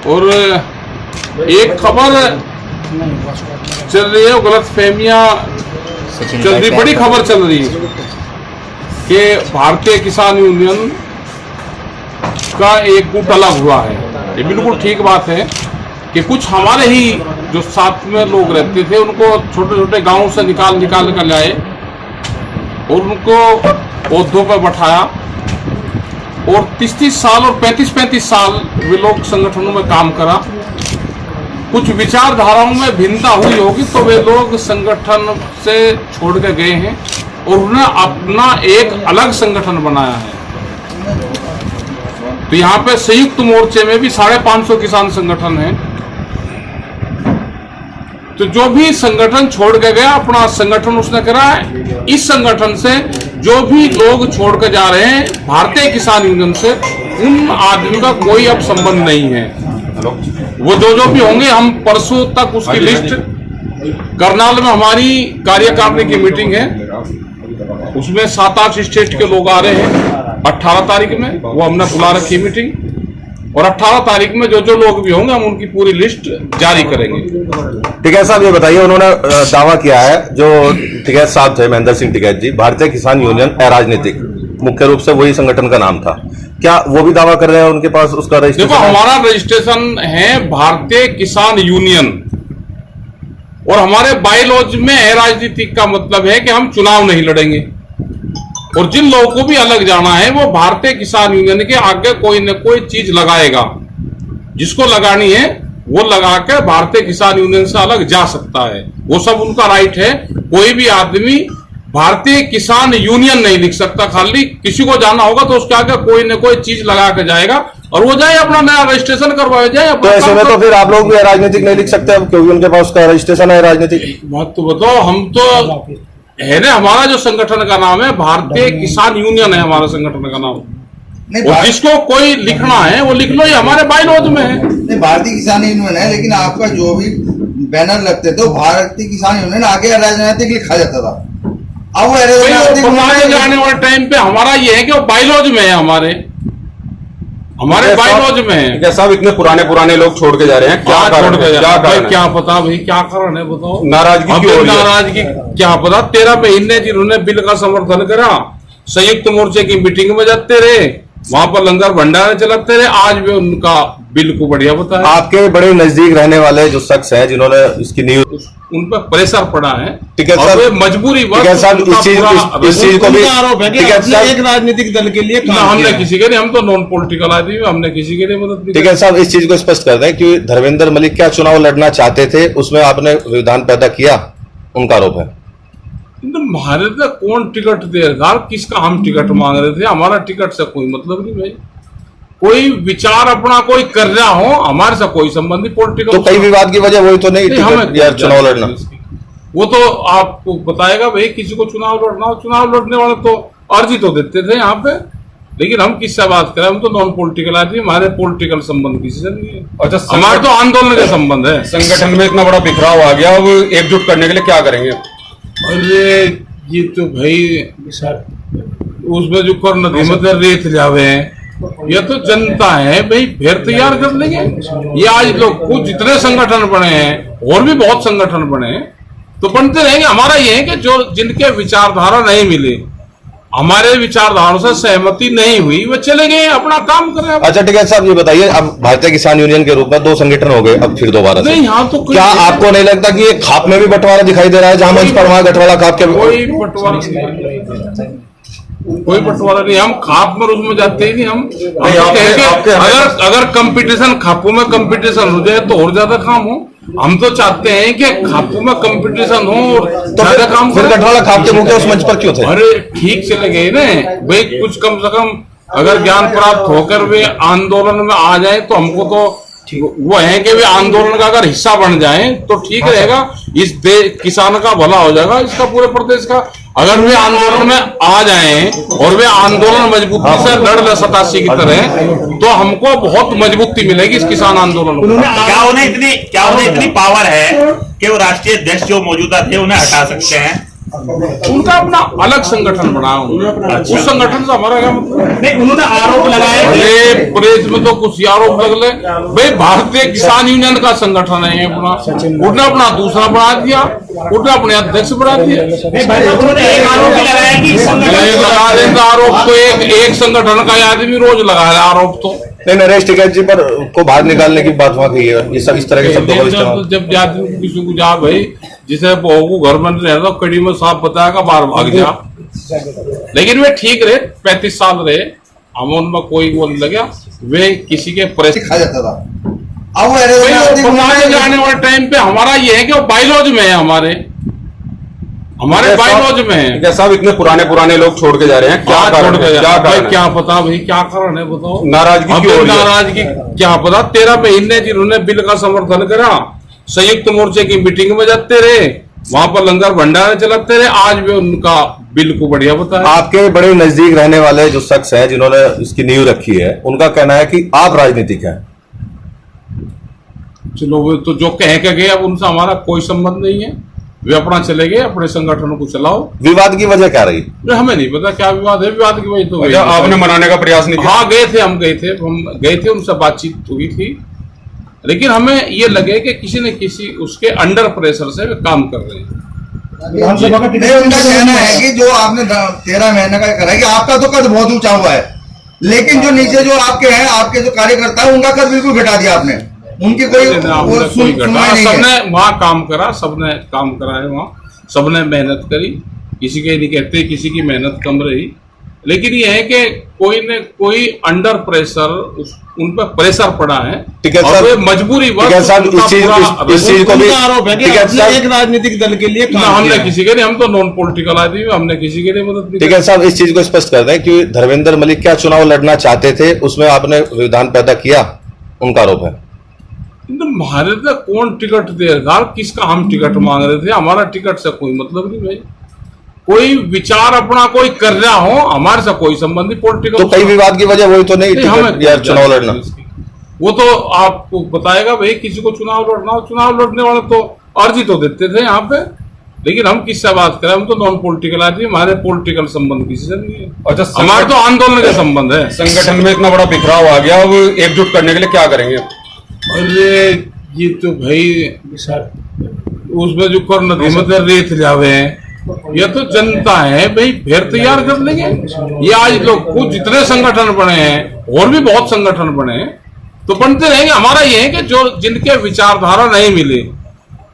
और एक खबर चल रही है, गलतफहमियां चल रही, बड़ी खबर चल रही है कि भारतीय किसान यूनियन का एक गुट अलग हुआ है। ये बिल्कुल ठीक बात है कि कुछ हमारे ही जो साथ में लोग रहते थे उनको छोटे छोटे गांवों से निकाल कर लाए और उनको ओहदों पर बैठाया और 30-30 साल और 35-35 साल वे लोग संगठनों में काम करा। कुछ विचारधाराओं में भिन्नता हुई होगी तो वे लोग संगठन से छोड़ के गए हैं और उन्हें अपना एक अलग संगठन बनाया है। तो यहाँ पे संयुक्त मोर्चे में भी 550 किसान संगठन हैं। तो जो भी संगठन छोड़ के गया अपना संगठन उसने करा है। इस संगठन से जो भी लोग छोड़ के जा रहे हैं भारतीय किसान यूनियन से, उन आदमी का कोई अब संबंध नहीं है। वो जो भी होंगे, हम परसों तक उसकी लिस्ट, करनाल में हमारी कार्यकारिणी की मीटिंग है, उसमें 7-8 स्टेट के लोग आ रहे हैं 18 तारीख में, वो हमने बुला रखी मीटिंग, और 18 तारीख में जो लोग भी होंगे हम उनकी पूरी लिस्ट जारी करेंगे। टिकैत साहब, ये बताइए, उन्होंने दावा किया है जो टिकैत साहब थे, महेंद्र सिंह टिकैत जी, भारतीय किसान यूनियन अराजनीतिक, मुख्य रूप से वही संगठन का नाम था, क्या वो भी दावा कर रहे हैं उनके पास उसका रजिस्ट्रेशन? देखो, हमारा रजिस्ट्रेशन है भारतीय किसान यूनियन, और हमारे बायलॉज में अराजनीतिक का मतलब है कि हम चुनाव नहीं लड़ेंगे, और जिन लोगों को भी अलग जाना है वो भारतीय किसान यूनियन के आगे कोई न कोई चीज लगाएगा, जिसको लगानी है वो लगा के भारतीय किसान यूनियन से अलग जा सकता है, वो सब उनका राइट है। कोई भी आदमी भारतीय किसान यूनियन नहीं लिख सकता, खाली किसी को जाना होगा तो उसके आगे कोई न कोई चीज लगा के जाएगा और वो जाए अपना नया रजिस्ट्रेशन करवाए जाए। तो ऐसे में तो फिर आप लोग भी राजनीतिक नहीं लिख सकते अब, क्योंकि उनके पास उसका रजिस्ट्रेशन है राजनीतिक। बात तो बताओ, हम तो है ना, हमारा जो संगठन का नाम है भारतीय किसान यूनियन है, हमारा संगठन का नाम, और जिसको कोई लिखना है वो लिख लो, ये हमारे बायलॉज में है। नहीं, भारतीय किसान यूनियन है, लेकिन आपका जो भी बैनर लगते थे भारतीय किसान यूनियन आगे राजनीतिक लिखा जाता था। अब वो बनाने जाने वाले टाइम पे हमारा ये है कि वो बायलॉज में है, हमारे बायलॉज में है। क्या साहब, इतने पुराने लोग छोड़ के जा रहे हैं, क्या छोड़ के जा रहे हैं? क्या पता भाई, क्या कारण है बताओ? नाराजगी क्या पता। 13 महीने जिन्होंने बिल का समर्थन करा, संयुक्त मोर्चे की मीटिंग में जाते रहे, वहां पर लंगर भंडारे चलाते रहे, आज भी उनका बिल को बढ़िया बताया। आपके बड़े नजदीक रहने वाले जो शख्स हैं जिन्होंने इसकी न्यूज, उन पर प्रेशर पड़ा है, टिकैत साहब, मजबूरी इस चीज को भी एक राजनीतिक दल के लिए हमने किसी के लिए, हम तो नॉन पॉलिटिकल आदमी, हमने किसी के लिए मदद नहीं। टिकैत साहब, इस चीज को स्पष्ट कर दें कि धर्मेंद्र मलिक क्या चुनाव लड़ना चाहते थे, उसमें आपने विधान पैदा किया, उनका आरोप है। हमारे तो कौन टिकट दे रहा, किसका हम टिकट मांग रहे थे? हमारा टिकट से कोई मतलब नहीं भाई। कोई विचार अपना कोई कर रहा हो, हमारे से कोई संबंध नहीं पॉलिटिकल। तो कई विवाद की वजह वही तो नहीं हमें यार चुनाव लड़ना, वो तो आपको बताएगा भाई। किसी को चुनाव लड़ना हो, चुनाव लड़ने वाले तो अर्जी तो देते थे यहाँ पे, लेकिन हम किससे बात करें? हम तो नॉन पॉलिटिकल आदमी, हमारे पॉलिटिकल संबंध किसी से नहीं है। अच्छा, हमारे तो आंदोलन के संबंध है। संगठन में इतना बड़ा बिखराव आ गया, अब एकजुट करने के लिए क्या करेंगे? अरे ये तो भाई उसमें जो कर नदी में रेत जावे हैं, ये तो जनता है भाई, फिर तैयार कर लेंगे। ये आज लोग कुछ जितने संगठन बने हैं और भी बहुत संगठन बने हैं तो बनते रहेंगे। हमारा ये है कि जो जिनके विचारधारा नहीं मिले, हमारे विचारधारा से सहमति नहीं हुई, वो चले गए अपना काम कर रहे हैं। अच्छा टिकैत साहब, ये बताइए, अब भारतीय किसान यूनियन के रूप में 2 संगठन हो गए, अब फिर दोबारा से नहीं, यहाँ तो क्या आपको नहीं लगता कि ये खाप में भी बंटवारा दिखाई दे रहा है, जहां मंच पर वहां गठवाड़ा खाप के? कोई बंटवारा नहीं, हम खाप में उसमें जाते ही नहीं। हम अगर कंपटीशन खापों में कंपटीशन हो जाए तो और ज्यादा काम हो। हम तो चाहते हैं कि खापों में कंपटीशन हो और ज्यादा काम। फिर गठवाड़ा खाप के मुख्य उस मंच पर क्यों थे? अरे ठीक चले गए ना भाई, कुछ कम से कम अगर ज्ञान प्राप्त होकर वे आंदोलन में आ जाए तो हमको तो वो है कि वे आंदोलन का अगर हिस्सा बन जाए तो ठीक रहेगा। इस देश किसान का भला हो जाएगा, इसका पूरे प्रदेश का। अगर वे आंदोलन में आ जाएं और वे आंदोलन मजबूती से लड़ ले 87 की तरह, तो हमको बहुत मजबूती मिलेगी इस किसान आंदोलन को। क्या उन्हें इतनी पावर है कि वो राष्ट्रीय अध्यक्ष जो मौजूदा थे उन्हें हटा सकते हैं? उनका अपना अलग संगठन बनाया उन्होंने, उस संगठन से हमारा क्या मतलब। नहीं, उन्होंने आरोप लगाया अरे प्रेस में तो कुछ आरोप लगले, भाई भारतीय किसान यूनियन का संगठन है ये अपना, उन्होंने अपना दूसरा बना दिया, उन्होंने अपने अध्यक्ष बना दिया। उन्होंने एक आरोप भी लगाया कि लगा देता आरोप तो एक संगठन का आदमी रोज लगा रहा है आरोप तो। नहीं, नरेश टिकैत जी पर को बाहर निकालने की बात वहां कही है, ये सब इस तरह के शब्दों का इस्तेमाल। जब जाति किसी को जा भाई, जिसे बहू को घर में रहता कड़ी में साफ बताया बाहर भाग जा, लेकिन वे ठीक रहे, 35 साल रहे, हम उनमें कोई वो नहीं लगा, वे किसी के प्रेस खा जाता था। अब वो बनाने जाने वाले टाइम पे हमारा ये है कि वो बाइलॉज में है, हमारे बाइलॉज में है। क्या साहब इतने पुराने लोग छोड़ के जा रहे हैं, क्या कारण है? क्या पता भाई क्या कारण है बताओ, नाराजगी क्यों हो रही है? नाराजगी क्या पता, 13 महीने जिन्होंने बिल का समर्थन करा, संयुक्त मोर्चे की मीटिंग में जाते रहे, वहां पर लंगर भंडारे चलाते रहे, आज भी उनका बिल को बढ़िया बताया। आपके बड़े नजदीक रहने वाले जो शख्स हैं जिन्होंने इसकी नींव रखी है, उनका कहना है कि आप राजनीतिक हैं। चलो वो तो जो कह के गए, अब उनसे हमारा कोई संबंध नहीं है, वे अपना चले गए, अपने संगठनों को चलाओ। विवाद की वजह क्या रही? हमें नहीं पता क्या विवाद है, विवाद की वजह तो क्या आपने मनाने का प्रयास नहीं किया? हाँ गए थे, हम गए थे, उनसे बातचीत हुई थी, लेकिन हमें ये लगे कि किसी न किसी उसके अंडर प्रेशर से वे काम कर रहे हैं। नहीं, उनका कहना है कि जो आपने 13 महीने का करा है कि आपका तो कद बहुत ऊंचा हुआ है, लेकिन जो नीचे जो आपके हैं, आपके जो कार्यकर्ता है, उनका कद बिल्कुल घटा दिया आपने, उनकी कोई सबने वहाँ काम करा, सबने काम करा है वहाँ, सबने मेहनत करी, किसी के नहीं कहते किसी की मेहनत कम रही, लेकिन ये है कि कोई न कोई अंडर प्रेशर उन पर प्रेशर पड़ा है और वे मजबूरी इस चीज को भी आरोप है कि आपने एक राजनीतिक दल के लिए काम हमने किया। किसी के नहीं, हम तो नॉन पॉलिटिकल आदमी, हमने किसी के लिए मदद नहीं। टिकैत साहब इस चीज को स्पष्ट कर दें कि धर्मेंद्र मलिक क्या चुनाव लड़ना चाहते थे, उसमें आपने विधान पैदा किया, उनका आरोप है। हमारे तो कौन टिकट देगा, किसका हम टिकट मांग रहे थे, हमारा टिकट से कोई मतलब नहीं भाई, कोई विचार अपना कोई कर रहा हो, हमारे से कोई संबंध नहीं पॉलिटिकल। तो कई विवाद की वजह वही तो नहीं, हमें यार चुनाव लड़ना, वो तो आपको बताएगा भाई, किसी को चुनाव लड़ना हो, चुनाव लड़ने वाले तो अर्जी तो देते थे यहाँ पे, लेकिन हम किससे बात करें, हम तो नॉन पॉलिटिकल आदमी, हमारे पॉलिटिकल संबंध किसी से नहीं है। अच्छा, हमारे तो आंदोलन के संबंध है। संगठन में इतना बड़ा बिखराव आ गया, अब एकजुट करने के लिए क्या करेंगे? अरे ये तो भाई उसमें जो कर नदी में रेत जावे हैं, ये तो जनता है भाई, फिर तैयार कर लेंगे। ये आज लोग कुछ जितने संगठन बने हैं, और भी बहुत संगठन बने हैं, तो बनते रहेंगे। हमारा ये है कि जो जिनके विचारधारा नहीं मिले,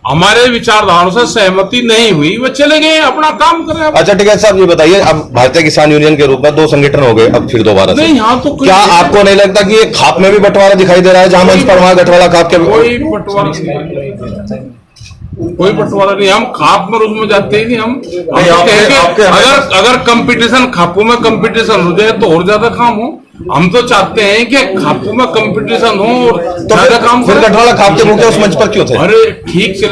हमारे विचारधाराओं से सहमति नहीं हुई, वो चले गए अपना काम करें। अच्छा टिकैत साहब ये बताइए, अब भारतीय किसान यूनियन के रूप में 2 संगठन हो गए, अब फिर दोबारा से नहीं, यहाँ तो क्या आपको नहीं लगता कि ये खाप में भी बंटवारा दिखाई दे रहा है, जहां मंच पर वहां गठवाला खाप के कोई बंटवारा नहीं, कोई बंटवारा नहीं, हम खाप में उसमें जाते ही नहीं। हम अगर कंपटीशन, खापों में कंपटीशन हो जाए तो और ज्यादा काम हो, हम तो चाहते हैं कि खापों में कंपटीशन हो और तो ज्यादा काम। फिर गठवाला खाप के मुख्य उस मंच पर क्यों थे? अरे ठीक से